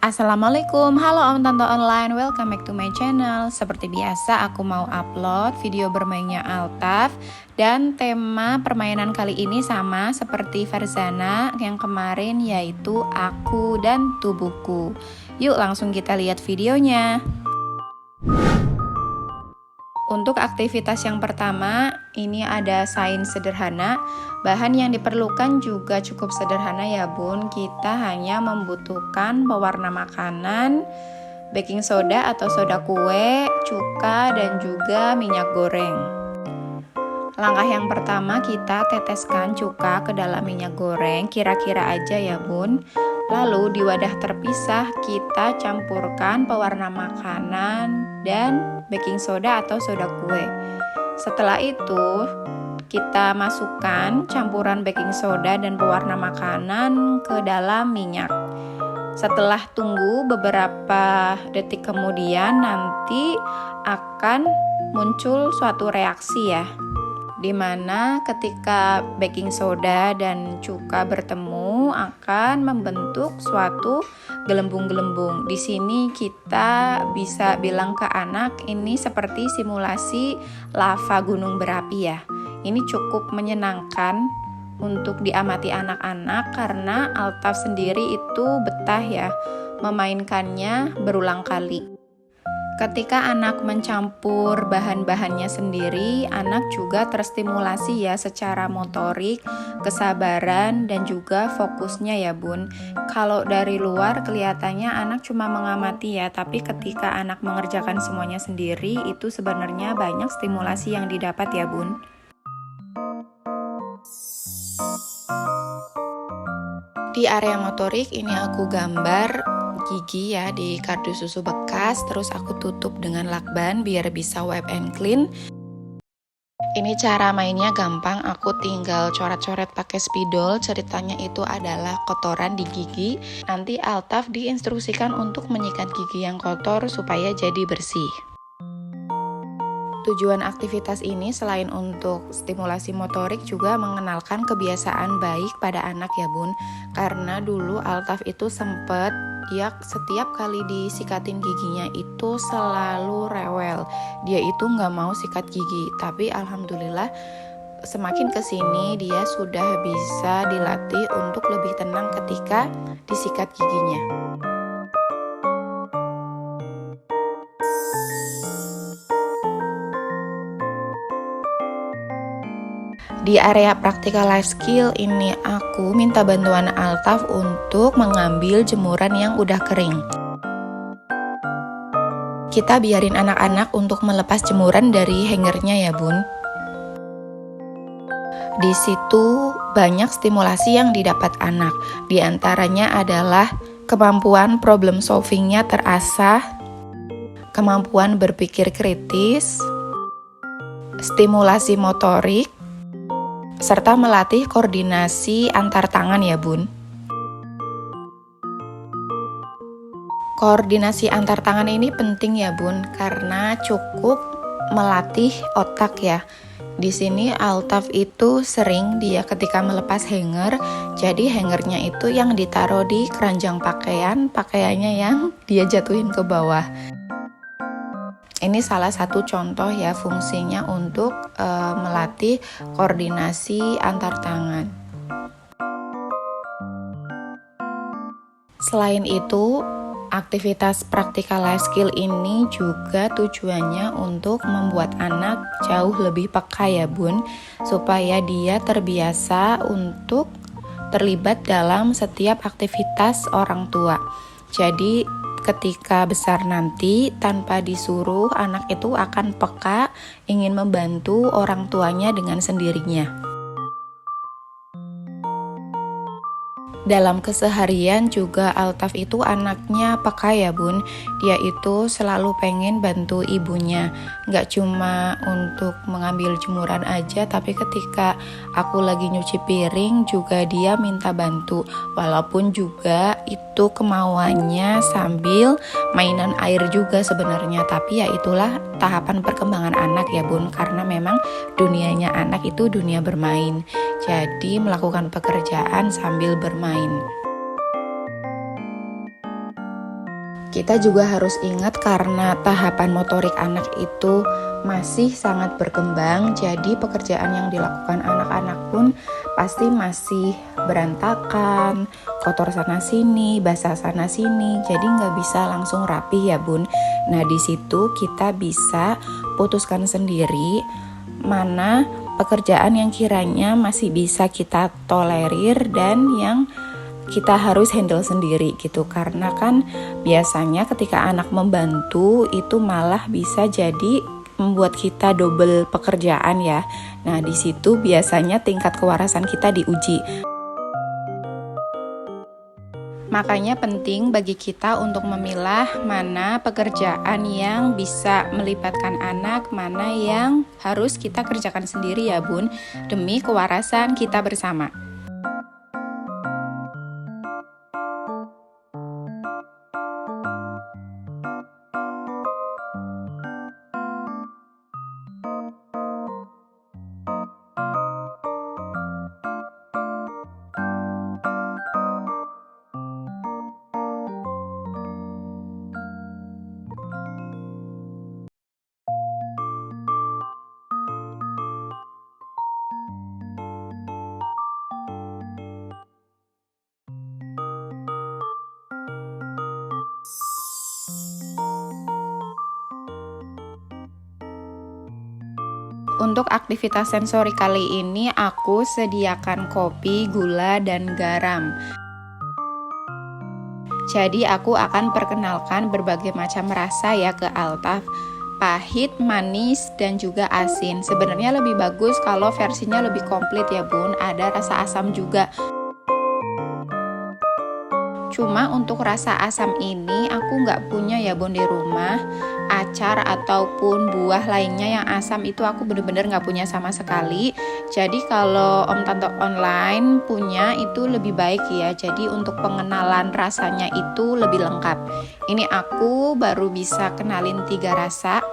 Assalamualaikum, halo Om Tante Online, welcome back to my channel. Seperti biasa aku mau upload video bermainnya Altaf. Dan tema permainan kali ini sama seperti Farzana yang kemarin, yaitu Aku dan Tubuhku. Yuk langsung kita lihat videonya. Untuk aktivitas yang pertama, ini ada sains sederhana. Bahan yang diperlukan juga cukup sederhana ya bun. Kita hanya membutuhkan pewarna makanan, baking soda atau soda kue, cuka, dan juga minyak goreng. Langkah yang pertama, kita teteskan cuka ke dalam minyak goreng, kira-kira aja ya bun. Lalu di wadah terpisah kita campurkan pewarna makanan dan baking soda atau soda kue. Setelah itu kita masukkan campuran baking soda dan pewarna makanan ke dalam minyak. Setelah tunggu beberapa detik kemudian nanti akan muncul suatu reaksi ya, dimana ketika baking soda dan cuka bertemu akan membentuk suatu gelembung-gelembung. Di sini kita bisa bilang ke anak ini seperti simulasi lava gunung berapi ya. Ini cukup menyenangkan untuk diamati anak-anak karena Altaf sendiri itu betah ya memainkannya berulang kali. Ketika anak mencampur bahan-bahannya sendiri, anak juga terstimulasi ya secara motorik, kesabaran, dan juga fokusnya ya bun. Kalau dari luar kelihatannya anak cuma mengamati ya, tapi ketika anak mengerjakan semuanya sendiri, itu sebenarnya banyak stimulasi yang didapat ya bun. Di area motorik ini aku gambar gigi ya di kardus susu bekas, terus aku tutup dengan lakban biar bisa wipe and clean. Ini cara mainnya gampang, aku tinggal coret-coret pakai spidol. Ceritanya itu adalah kotoran di gigi. Nanti Altaf diinstruksikan untuk menyikat gigi yang kotor supaya jadi bersih. Tujuan aktivitas ini selain untuk stimulasi motorik juga mengenalkan kebiasaan baik pada anak ya bun. Karena dulu Altaf itu sempet dia setiap kali disikatin giginya itu selalu rewel. Dia itu nggak mau sikat gigi, tapi alhamdulillah semakin kesini dia sudah bisa dilatih untuk lebih tenang ketika disikat giginya. Di area practical life skill ini aku minta bantuan Altaf untuk mengambil jemuran yang udah kering. Kita biarin anak-anak untuk melepas jemuran dari hangernya ya bun. Di situ banyak stimulasi yang didapat anak. Di antaranya adalah kemampuan problem solvingnya terasah, kemampuan berpikir kritis, stimulasi motorik, serta melatih koordinasi antar tangan ya bun. Koordinasi antar tangan ini penting ya bun karena cukup melatih otak ya. Di sini Altaf itu sering dia ketika melepas hanger, jadi hangernya itu yang ditaruh di keranjang pakaian, pakaiannya yang dia jatuhin ke bawah. Ini salah satu contoh ya fungsinya untuk melatih koordinasi antar tangan. Selain itu, aktivitas practical life skill ini juga tujuannya untuk membuat anak jauh lebih peka ya bun, supaya dia terbiasa untuk terlibat dalam setiap aktivitas orang tua. Jadi ketika besar nanti tanpa disuruh anak itu akan peka ingin membantu orang tuanya dengan sendirinya. Dalam keseharian juga Altaf itu anaknya peka ya bun. Dia itu selalu pengen bantu ibunya. Gak cuma untuk mengambil jemuran aja, tapi ketika aku lagi nyuci piring juga dia minta bantu. Walaupun juga itu kemauannya sambil mainan air juga sebenarnya. Tapi ya itulah tahapan perkembangan anak ya bun. Karena memang dunianya anak itu dunia bermain. Jadi melakukan pekerjaan sambil bermain. Kita juga harus ingat karena tahapan motorik anak itu masih sangat berkembang, jadi pekerjaan yang dilakukan anak-anak pun pasti masih berantakan, kotor sana sini, basah sana sini, jadi nggak bisa langsung rapi ya bun. Nah di situ kita bisa putuskan sendiri mana pekerjaan yang kiranya masih bisa kita tolerir dan yang kita harus handle sendiri gitu, karena kan biasanya ketika anak membantu itu malah bisa jadi membuat kita double pekerjaan ya. Nah di situ biasanya tingkat kewarasan kita diuji. Makanya penting bagi kita untuk memilah mana pekerjaan yang bisa melibatkan anak, mana yang harus kita kerjakan sendiri ya bun, demi kewarasan kita bersama. Untuk aktivitas sensori kali ini aku sediakan kopi, gula, dan garam. Jadi aku akan perkenalkan berbagai macam rasa ya ke Altaf. Pahit, manis, dan juga asin. Sebenarnya lebih bagus kalau versinya lebih komplit ya bun, ada rasa asam juga. Cuma untuk rasa asam ini aku nggak punya ya bun di rumah. Acar ataupun buah lainnya yang asam itu aku bener-bener nggak punya sama sekali. Jadi kalau om tante online punya itu lebih baik ya. Jadi untuk pengenalan rasanya itu lebih lengkap. Ini aku baru bisa kenalin 3 rasa.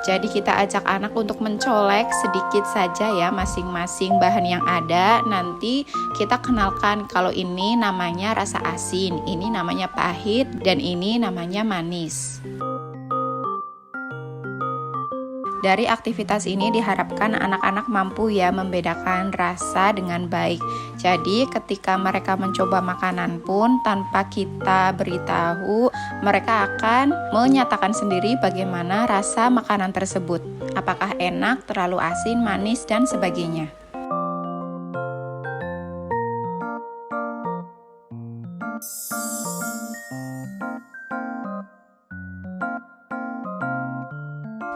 Jadi kita ajak anak untuk mencolek sedikit saja ya masing-masing bahan yang ada. Nanti kita kenalkan kalau ini namanya rasa asin, ini namanya pahit, dan ini namanya manis. Dari aktivitas ini diharapkan anak-anak mampu ya membedakan rasa dengan baik. Jadi ketika mereka mencoba makanan pun tanpa kita beritahu, mereka akan menyatakan sendiri bagaimana rasa makanan tersebut. Apakah enak, terlalu asin, manis, dan sebagainya.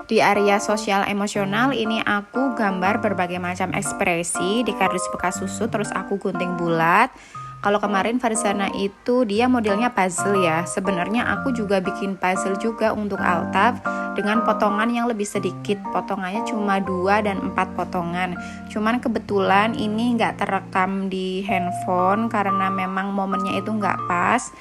Di area sosial emosional ini aku gambar berbagai macam ekspresi di kardus bekas susu, terus aku gunting bulat. Kalau kemarin Farzana itu dia modelnya puzzle ya. Sebenarnya aku juga bikin puzzle juga untuk Altaf dengan potongan yang lebih sedikit. Potongannya cuma 2 dan 4 potongan. Cuman kebetulan ini nggak terekam di handphone karena memang momennya itu nggak pas.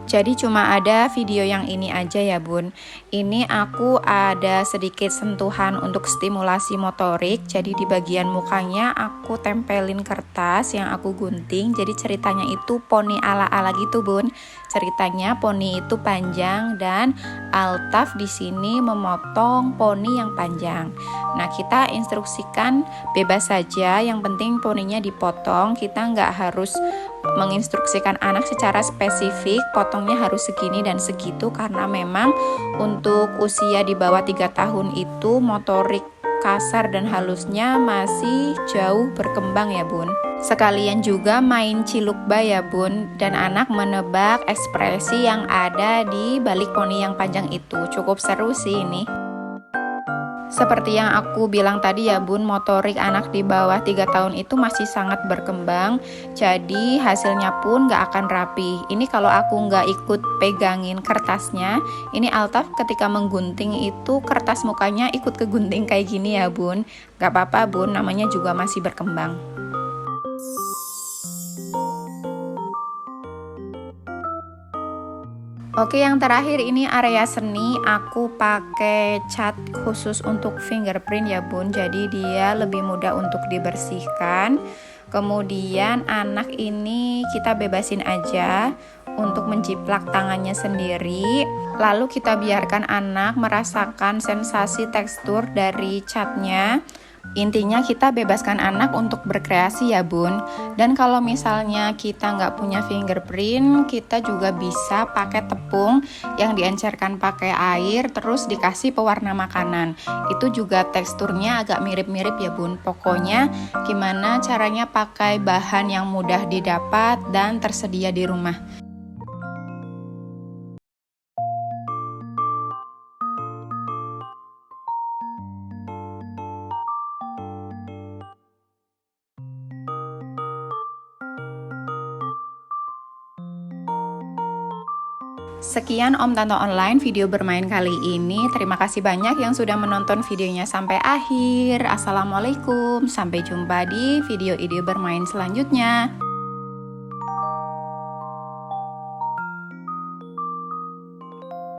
Jadi cuma ada video yang ini aja ya bun. Ini aku ada sedikit sentuhan untuk stimulasi motorik. Jadi di bagian mukanya aku tempelin kertas yang aku gunting. Jadi ceritanya itu poni ala-ala gitu bun. Ceritanya poni itu panjang dan Altaf di sini memotong poni yang panjang. Nah kita instruksikan bebas saja. Yang penting poninya dipotong. Kita nggak harus menginstruksikan anak secara spesifik potongnya harus segini dan segitu, karena memang untuk usia di bawah 3 tahun itu motorik kasar dan halusnya masih jauh berkembang ya bun. Sekalian juga main cilukba ya bun, dan anak menebak ekspresi yang ada di balik poni yang panjang itu. Cukup seru sih ini. Seperti yang aku bilang tadi ya bun, motorik anak di bawah 3 tahun itu masih sangat berkembang. Jadi hasilnya pun gak akan rapi. Ini kalau aku gak ikut pegangin kertasnya, ini Altaf ketika menggunting itu kertas mukanya ikut kegunting kayak gini ya bun. Gak apa-apa bun, namanya juga masih berkembang. Oke, yang terakhir ini area seni. Aku pakai cat khusus untuk fingerprint ya bun. Jadi dia lebih mudah untuk dibersihkan. Kemudian anak ini kita bebasin aja untuk menjiplak tangannya sendiri. Lalu kita biarkan anak merasakan sensasi tekstur dari catnya. Intinya kita bebaskan anak untuk berkreasi ya bun. Dan kalau misalnya kita nggak punya fingerprint, kita juga bisa pakai tepung yang diencerkan pakai air terus dikasih pewarna makanan. Itu juga teksturnya agak mirip-mirip ya bun. Pokoknya gimana caranya pakai bahan yang mudah didapat dan tersedia di rumah. Sekian Om Tante Online video bermain kali ini. Terima kasih banyak yang sudah menonton videonya sampai akhir. Assalamualaikum, sampai jumpa di video ide bermain selanjutnya.